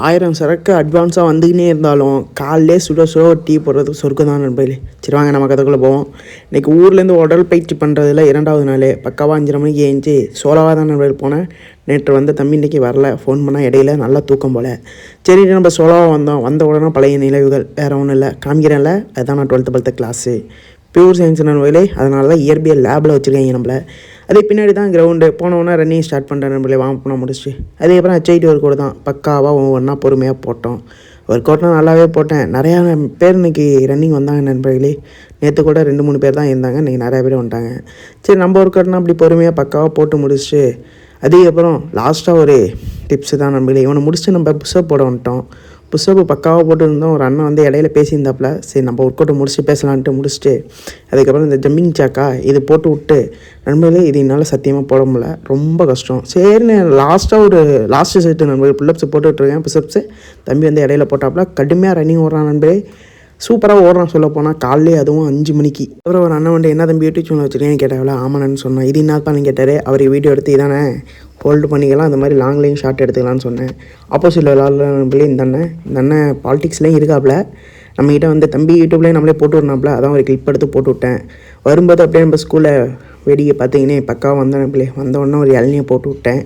1000 சரக்கு அட்வான்ஸாக வந்துக்கினே இருந்தாலும் காலையிலே சுட சுட ஒரு டீ போடுறது சொர்க்கம் தான் நண்பர்களே. சரி வாங்க நம்ம கதைக்குள்ளே போவோம். இன்றைக்கி ஊர்லேருந்து உடல் பயிற்சி பண்ணுறதுல 2வது நாள் பக்காவாக 5:30 மணிக்கு ஏஞ்சி சோலோவாக தான் நண்பர்கள் போனேன். நேற்று வந்து தம்பி இன்றைக்கி வரல, ஃபோன் பண்ணால் இடையில நல்லா தூக்கம் போல். சரி நம்ம சோலோவாக வந்த உடனே பழைய நிலவுகள் வேறு ஒன்றும் இல்லை காமிக்கிறேன்ல. அதுதான் நான் 12th கிளாஸு பியூர் சயின்ஸ் நண்பர்களே. அதனால தான் இயற்பியல் லேபில் வச்சுருக்காங்க நம்மளை. அதே பின்னாடி தான் கிரவுண்டு போனோன்னா ரன்னிங் ஸ்டார்ட் பண்ணுறேன் நண்பர்களே. வாங்க போனால் முடிச்சு அதுக்கப்புறம் HIT ஒர்க் அவுட் தான் பக்காவாக ஒவ்வொன்றா பொறுமையாக போட்டோம். ஒர்க் அவுட்லாம் நல்லாவே போட்டேன். நிறையா பேர் இன்றைக்கி ரன்னிங் வந்தாங்க நண்பர்களே. நேற்று கூட 2-3 பேர் தான் இருந்தாங்க, இன்றைக்கி நிறையா பேர் வந்துட்டாங்க. சரி நம்ம ஒர்க் அவுட்னா அப்படி பொறுமையாக பக்காவாக போட்டு முடிச்சுட்டு அதுக்கப்புறம் லாஸ்ட்டாக ஒரு டிப்ஸு தான் நண்பர்களே. இவனை முடிச்சுட்டு நம்ம புஷ்அப் போட வந்துட்டோம். புஷ்அப்பு பக்காவாக போட்டுருந்தோம். ஒரு அண்ணன் வந்து இடையில பேசியிருந்தாப்புல. சரி நம்ம ஒர்க் அவுட்டை முடிச்சு பேசலான்ட்டு முடிச்சுட்டு அதுக்கப்புறம் இந்த ஜம்பிங் சாக்கா இது போட்டு விட்டு நண்பர்களே இது என்னால் சத்தியமாக போட முடியல, ரொம்ப கஷ்டம். சரின்னு லாஸ்ட்டாக ஒரு லாஸ்ட்டு செட்டு நண்பர்கள் புல்லப்ஸ் போட்டுட்ருக்கேன். புஷ்அப்ஸு தம்பி வந்து இடையில போட்டாப்புல கடுமையாக ரன்னிங் ஓடுறான் நண்பரே. சூப்பராக ஓடுறான் சொல்ல போனால். காலையிலே அதுவும் 5 மணிக்கு. அப்புறம் ஒரு அண்ணன் வந்து என்ன தம்பி யூடியூப் சேனல் வச்சுருக்கேன்னு கேட்டாவில். ஆமாண்ணு சொன்னேன். இது என்னப்பான்னு கேட்டார். அவர் வீடியோ எடுத்து இதானே ஹோல்டு பண்ணிக்கலாம், அந்த மாதிரி லாங்லேயும் ஷார்ட் எடுத்துக்கலான்னு சொன்னேன். ஆப்போசிட்டில் விளாட்ல இந்த அண்ணன் பாலிடிக்ஸ்லேயும் இருக்காப்புல. நம்மகிட்ட வந்து தம்பி யூடியூப்லேயே நம்மளே போட்டு விடனாப்புல. அதான் ஒரு கிளிப் எடுத்து போட்டு விட்டேன். வரும்போது அப்படியே நம்ம ஸ்கூலில் வேடிக்கை பார்த்தீங்கன்னே பக்காவாக வந்த உடனே ஒரு இளநியை போட்டு விட்டேன்.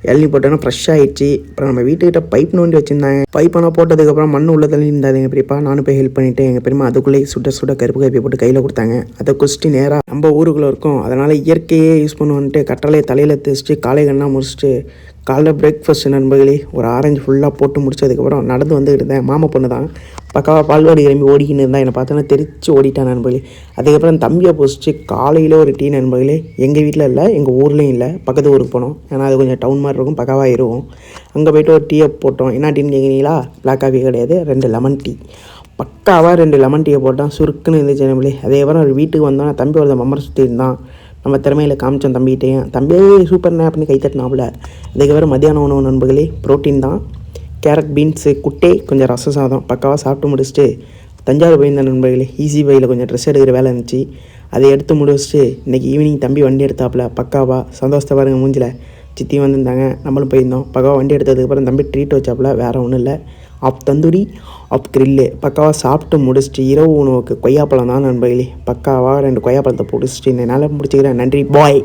இளநீ போட்டோன்னா ஃப்ரெஷ் ஆகிடுச்சு. அப்புறம் நம்ம வீட்டுக்கிட்ட பைப் நோண்டி வச்சுருந்தாங்க. பைப்பெல்லாம் போட்டதுக்கப்புறம் மண் உள்ள தள்ளி இருந்தாது எங்கள் பெரியப்பா. நானும் போய் ஹெல்ப் பண்ணிவிட்டு எங்கள் பெரியமா அதுக்குள்ளேயே சுட கருப்பு காப்பி போட்டு கையில் கொடுத்தாங்க. அதை குடிச்சிட்டு நேராக நம்ம ஊருக்குள்ளே இருக்கோம். அதனால் இயற்கையே யூஸ் பண்ணுவோன்ட்டு கட்டளையை தலையில் தேய்ச்சிட்டு காலை கண்ணாக முடிச்சுட்டு காலைல பிரேக்ஃபாஸ்ட் நண்பர்களே ஒரு ஆரஞ்சு ஃபுல்லாக போட்டு முடிச்சதுக்கப்புறம் நடந்து வந்துக்கிட்டு இருந்தேன். மாமா பொண்ணு தான் பக்காவாக பால்வாடி கிளம்பி ஓடிக்கின்னு இருந்தால் என்னை பார்த்தோன்னா தெரிச்சு ஓடிட்டான் நண்பர்களே. அதுக்கப்புறம் தம்பியை போஸ்ட்டு காலையில் ஒரு டீ நண்பர்களே. எங்கள் வீட்டில் இல்லை, எங்கள் ஊர்லேயும் இல்லை, பக்கத்து ஊருக்கு போனோம். ஏன்னா அது கொஞ்சம் டவுன் மாதிரி இருக்கும், பக்காவாக இருக்கும். அங்கே போய்ட்டு ஒரு டீயை போட்டோம். என்ன டீன்னு கேட்குறீங்களா? பிளாக் காஃபி கிடையாது, 2 லெமன் டீ. பக்காவாக 2 லெமன் டீயை போட்டான், சுருக்குன்னு இருந்துச்சு நண்பர்களே. அதேக்கப்புறம் ஒரு வீட்டுக்கு வந்தோன்னா தம்பி ஒரு மம்மரை சுற்றி இருந்தான். நம்ம திறமையில் காமிச்சோம் தம்பிகிட்டையும். தம்பியே சூப்பர்ண்ணே அப்படின்னு கை தட்டினாப்புல. அதுக்கப்புறம் மத்தியான உணவு நண்பர்களே ப்ரோட்டீன் தான். கேரட் பீன்ஸு குட்டை கொஞ்சம் ரச சாதம் பக்காவாக சாப்பிட்டு முடிச்சுட்டு தஞ்சாவூர் போயிருந்த நண்பர்களே. ஈஸி பையில் கொஞ்சம் ட்ரெஸ் எடுக்கிற வேலை இருந்துச்சு, அதை எடுத்து முடிச்சுட்டு இன்றைக்கி ஈவினிங் தம்பி வண்டி எடுத்தாப்புல. பக்காவாக சந்தோஷத்தை பாருங்கள் மூஞ்சில். சித்தி வந்திருந்தாங்க, நம்மளும் போயிருந்தோம். பக்காவாக வண்டி எடுத்ததுக்கப்புறம் தம்பி ட்ரீட் வச்சாப்புல. வேறு ஒன்றும் இல்லை, ஆப் தந்தூரி ஆப் கிரில்லு. பக்காவாக சாப்பிட்டு முடிச்சுட்டு இரவு உணவுக்கு கொய்யாப்பழம் தான் நண்பர்களே. பக்காவாக 2 கொய்யாப்பழத்தை பிடிச்சிட்டு இந்த நாளை முடிச்சுக்கிறேன். நன்றி, பாய்.